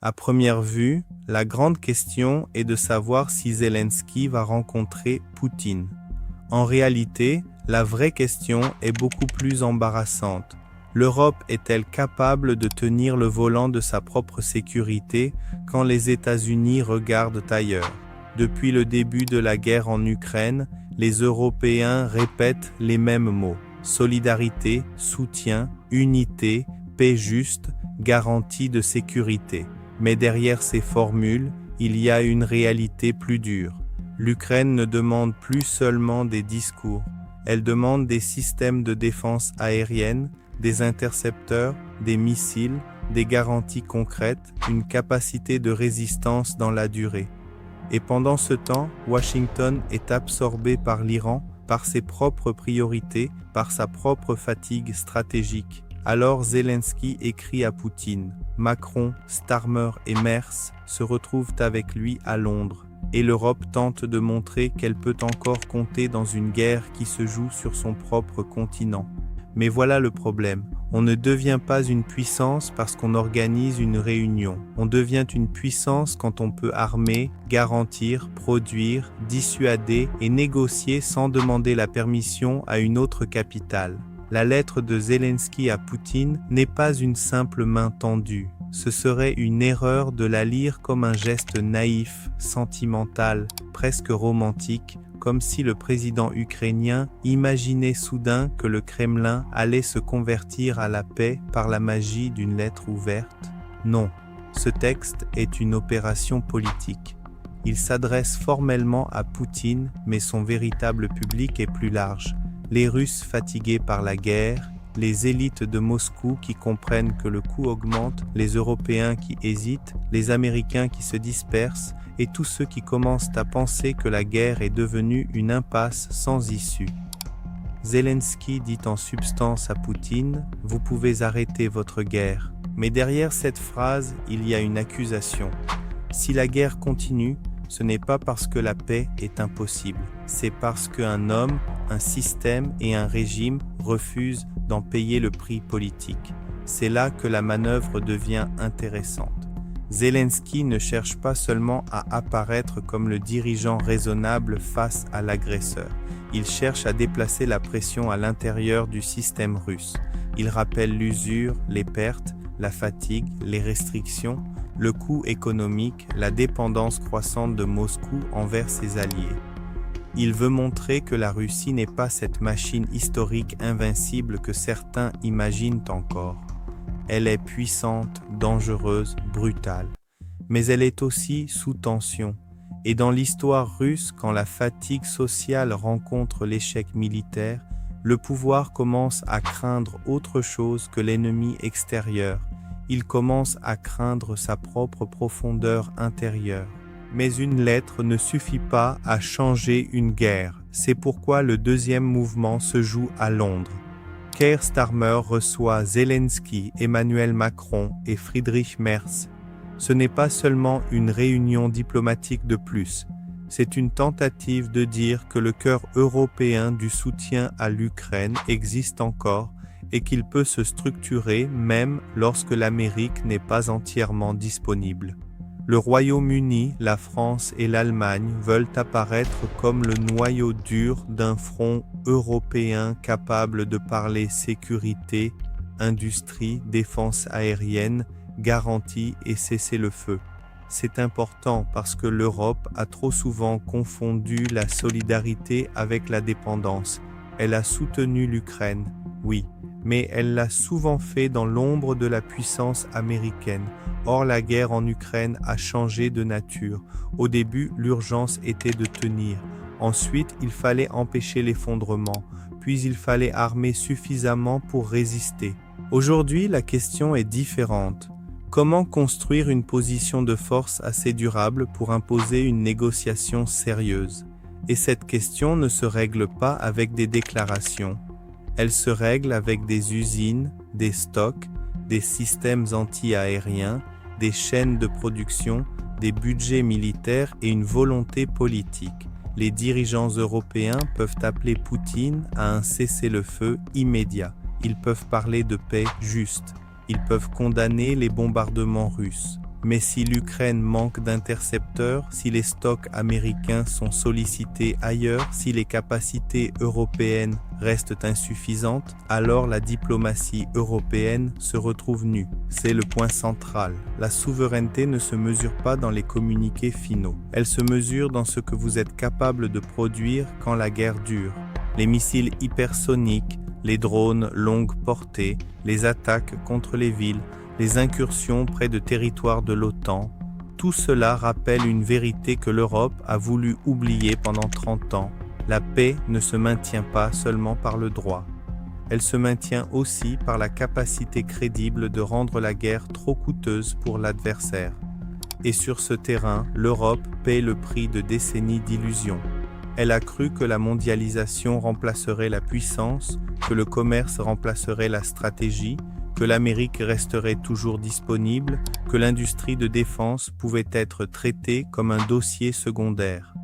À première vue, la grande question est de savoir si Zelensky va rencontrer Poutine. En réalité, la vraie question est beaucoup plus embarrassante. L'Europe est-elle capable de tenir le volant de sa propre sécurité quand les États-Unis regardent ailleurs? Depuis le début de la guerre en Ukraine, les Européens répètent les mêmes mots. Solidarité, soutien, unité, paix juste, garantie de sécurité. Mais derrière ces formules, il y a une réalité plus dure. L'Ukraine ne demande plus seulement des discours, elle demande des systèmes de défense aérienne, des intercepteurs, des missiles, des garanties concrètes, une capacité de résistance dans la durée. Et pendant ce temps, Washington est absorbé par l'Iran, par ses propres priorités, par sa propre fatigue stratégique. Alors Zelensky écrit à Poutine. Macron, Starmer et Merz se retrouvent avec lui à Londres. Et l'Europe tente de montrer qu'elle peut encore compter dans une guerre qui se joue sur son propre continent. Mais voilà le problème. On ne devient pas une puissance parce qu'on organise une réunion. On devient une puissance quand on peut armer, garantir, produire, dissuader et négocier sans demander la permission à une autre capitale. La lettre de Zelensky à Poutine n'est pas une simple main tendue. Ce serait une erreur de la lire comme un geste naïf, sentimental, presque romantique, comme si le président ukrainien imaginait soudain que le Kremlin allait se convertir à la paix par la magie d'une lettre ouverte. Non, ce texte est une opération politique. Il s'adresse formellement à Poutine, mais son véritable public est plus large. Les Russes fatigués par la guerre, les élites de Moscou qui comprennent que le coût augmente, les Européens qui hésitent, les Américains qui se dispersent, et tous ceux qui commencent à penser que la guerre est devenue une impasse sans issue. Zelensky dit en substance à Poutine « Vous pouvez arrêter votre guerre ». Mais derrière cette phrase, il y a une accusation. Si la guerre continue, ce n'est pas parce que la paix est impossible, c'est parce qu'un homme, un système et un régime refusent d'en payer le prix politique. C'est là que la manœuvre devient intéressante. Zelensky ne cherche pas seulement à apparaître comme le dirigeant raisonnable face à l'agresseur. Il cherche à déplacer la pression à l'intérieur du système russe. Il rappelle l'usure, les pertes, la fatigue, les restrictions, le coût économique, la dépendance croissante de Moscou envers ses alliés. Il veut montrer que la Russie n'est pas cette machine historique invincible que certains imaginent encore. Elle est puissante, dangereuse, brutale. Mais elle est aussi sous tension. Et dans l'histoire russe, quand la fatigue sociale rencontre l'échec militaire, le pouvoir commence à craindre autre chose que l'ennemi extérieur. Il commence à craindre sa propre profondeur intérieure. Mais une lettre ne suffit pas à changer une guerre. C'est pourquoi le deuxième mouvement se joue à Londres. Keir Starmer reçoit Zelensky, Emmanuel Macron et Friedrich Merz. Ce n'est pas seulement une réunion diplomatique de plus, c'est une tentative de dire que le cœur européen du soutien à l'Ukraine existe encore et qu'il peut se structurer même lorsque l'Amérique n'est pas entièrement disponible. Le Royaume-Uni, la France et l'Allemagne veulent apparaître comme le noyau dur d'un front européen capable de parler sécurité, industrie, défense aérienne, garantie et cessez-le-feu. C'est important parce que l'Europe a trop souvent confondu la solidarité avec la dépendance. Elle a soutenu l'Ukraine, oui, mais elle l'a souvent fait dans l'ombre de la puissance américaine. Or, la guerre en Ukraine a changé de nature. Au début, l'urgence était de tenir. Ensuite, il fallait empêcher l'effondrement. Puis, il fallait armer suffisamment pour résister. Aujourd'hui, la question est différente. Comment construire une position de force assez durable pour imposer une négociation sérieuse? Et cette question ne se règle pas avec des déclarations. Elle se règle avec des usines, des stocks, des systèmes anti-aériens, des chaînes de production, des budgets militaires et une volonté politique. Les dirigeants européens peuvent appeler Poutine à un cessez-le-feu immédiat. Ils peuvent parler de paix juste. Ils peuvent condamner les bombardements russes. Mais si l'Ukraine manque d'intercepteurs, si les stocks américains sont sollicités ailleurs, si les capacités européennes restent insuffisantes, alors la diplomatie européenne se retrouve nue. C'est le point central. La souveraineté ne se mesure pas dans les communiqués finaux. Elle se mesure dans ce que vous êtes capable de produire quand la guerre dure. Les missiles hypersoniques, les drones longue portée, les attaques contre les villes, les incursions près de territoires de l'OTAN, tout cela rappelle une vérité que l'Europe a voulu oublier pendant 30 ans. La paix ne se maintient pas seulement par le droit. Elle se maintient aussi par la capacité crédible de rendre la guerre trop coûteuse pour l'adversaire. Et sur ce terrain, l'Europe paie le prix de décennies d'illusions. Elle a cru que la mondialisation remplacerait la puissance, que le commerce remplacerait la stratégie, que l'Amérique resterait toujours disponible, que l'industrie de défense pouvait être traitée comme un dossier secondaire.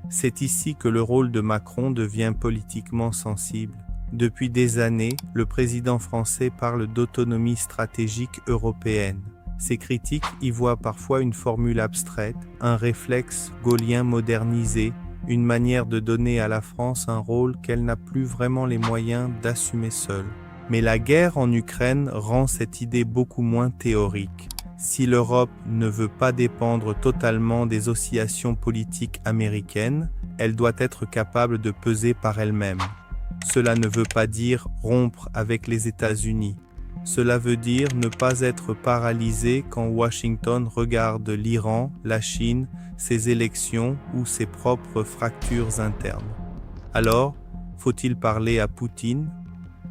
C'est ici que le rôle de Macron devient politiquement sensible. Depuis des années, le président français parle d'autonomie stratégique européenne. Ses critiques y voient parfois une formule abstraite, un réflexe gaullien modernisé, une manière de donner à la France un rôle qu'elle n'a plus vraiment les moyens d'assumer seule. Mais la guerre en Ukraine rend cette idée beaucoup moins théorique. Si l'Europe ne veut pas dépendre totalement des oscillations politiques américaines, elle doit être capable de peser par elle-même. Cela ne veut pas dire rompre avec les États-Unis. Cela veut dire ne pas être paralysé quand Washington regarde l'Iran, la Chine, ses élections ou ses propres fractures internes. Alors, faut-il parler à Poutine ?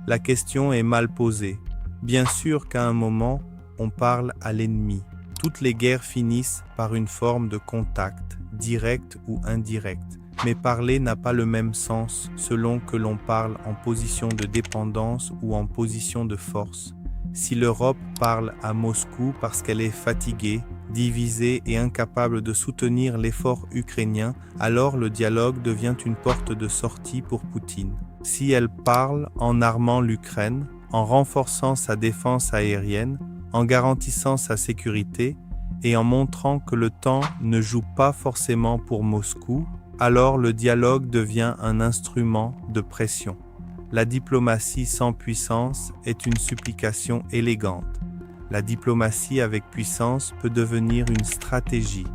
La question est mal posée. Bien sûr qu'à un moment, on parle à l'ennemi. Toutes les guerres finissent par une forme de contact, direct ou indirect. Mais parler n'a pas le même sens selon que l'on parle en position de dépendance ou en position de force. Si l'Europe parle à Moscou parce qu'elle est fatiguée, divisée et incapable de soutenir l'effort ukrainien, alors le dialogue devient une porte de sortie pour Poutine. Si elle parle en armant l'Ukraine, en renforçant sa défense aérienne, en garantissant sa sécurité et en montrant que le temps ne joue pas forcément pour Moscou, alors le dialogue devient un instrument de pression. La diplomatie sans puissance est une supplication élégante. La diplomatie avec puissance peut devenir une stratégie.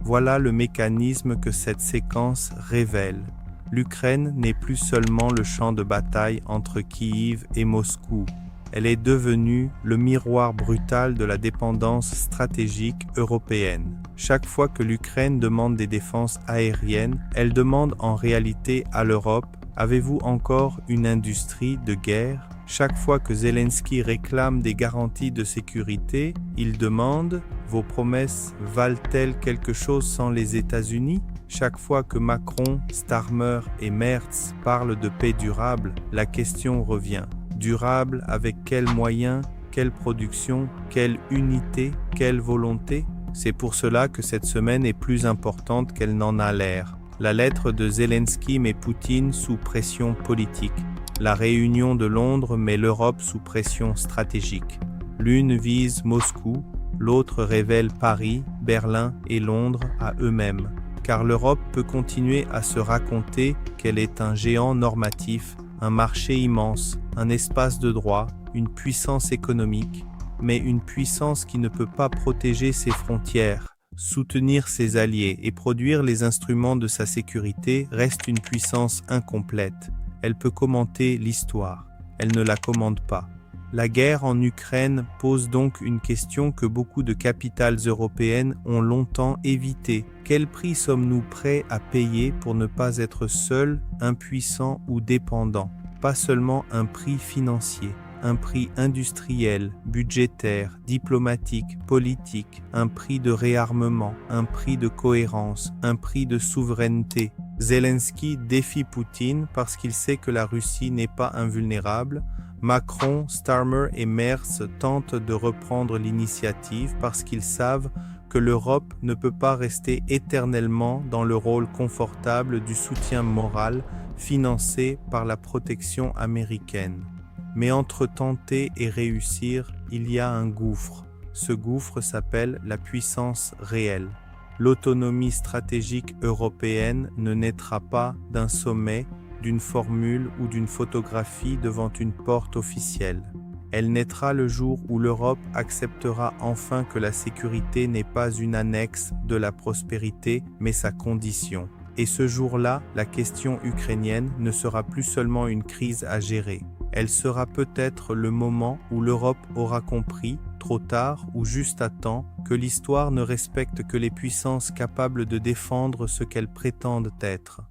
Voilà le mécanisme que cette séquence révèle. L'Ukraine n'est plus seulement le champ de bataille entre Kiev et Moscou. Elle est devenue le miroir brutal de la dépendance stratégique européenne. Chaque fois que l'Ukraine demande des défenses aériennes, elle demande en réalité à l'Europe « Avez-vous encore une industrie de guerre ?» Chaque fois que Zelensky réclame des garanties de sécurité, il demande « Vos promesses valent-elles quelque chose sans les États-Unis ?» Chaque fois que Macron, Starmer et Merz parlent de paix durable, la question revient. Durable avec quels moyens, quelle production, quelle unité, quelle volonté? C'est pour cela que cette semaine est plus importante qu'elle n'en a l'air. La lettre de Zelensky met Poutine sous pression politique. La réunion de Londres met l'Europe sous pression stratégique. L'une vise Moscou, l'autre révèle Paris, Berlin et Londres à eux-mêmes. Car l'Europe peut continuer à se raconter qu'elle est un géant normatif, un marché immense, un espace de droit, une puissance économique, mais une puissance qui ne peut pas protéger ses frontières, soutenir ses alliés et produire les instruments de sa sécurité reste une puissance incomplète. Elle peut commenter l'histoire, elle ne la commande pas. La guerre en Ukraine pose donc une question que beaucoup de capitales européennes ont longtemps évitée. Quel prix sommes-nous prêts à payer pour ne pas être seuls, impuissants ou dépendants? Pas seulement un prix financier, un prix industriel, budgétaire, diplomatique, politique, un prix de réarmement, un prix de cohérence, un prix de souveraineté. Zelensky défie Poutine parce qu'il sait que la Russie n'est pas invulnérable. Macron, Starmer et Merz tentent de reprendre l'initiative parce qu'ils savent que l'Europe ne peut pas rester éternellement dans le rôle confortable du soutien moral financé par la protection américaine. Mais entre tenter et réussir, il y a un gouffre. ce gouffre s'appelle la puissance réelle. L'autonomie stratégique européenne ne naîtra pas d'un sommet, d'une formule ou d'une photographie devant une porte officielle. Elle naîtra le jour où l'Europe acceptera enfin que la sécurité n'est pas une annexe de la prospérité, mais sa condition. Et ce jour-là, la question ukrainienne ne sera plus seulement une crise à gérer. Elle sera peut-être le moment où l'Europe aura compris, trop tard ou juste à temps, que l'histoire ne respecte que les puissances capables de défendre ce qu'elles prétendent être.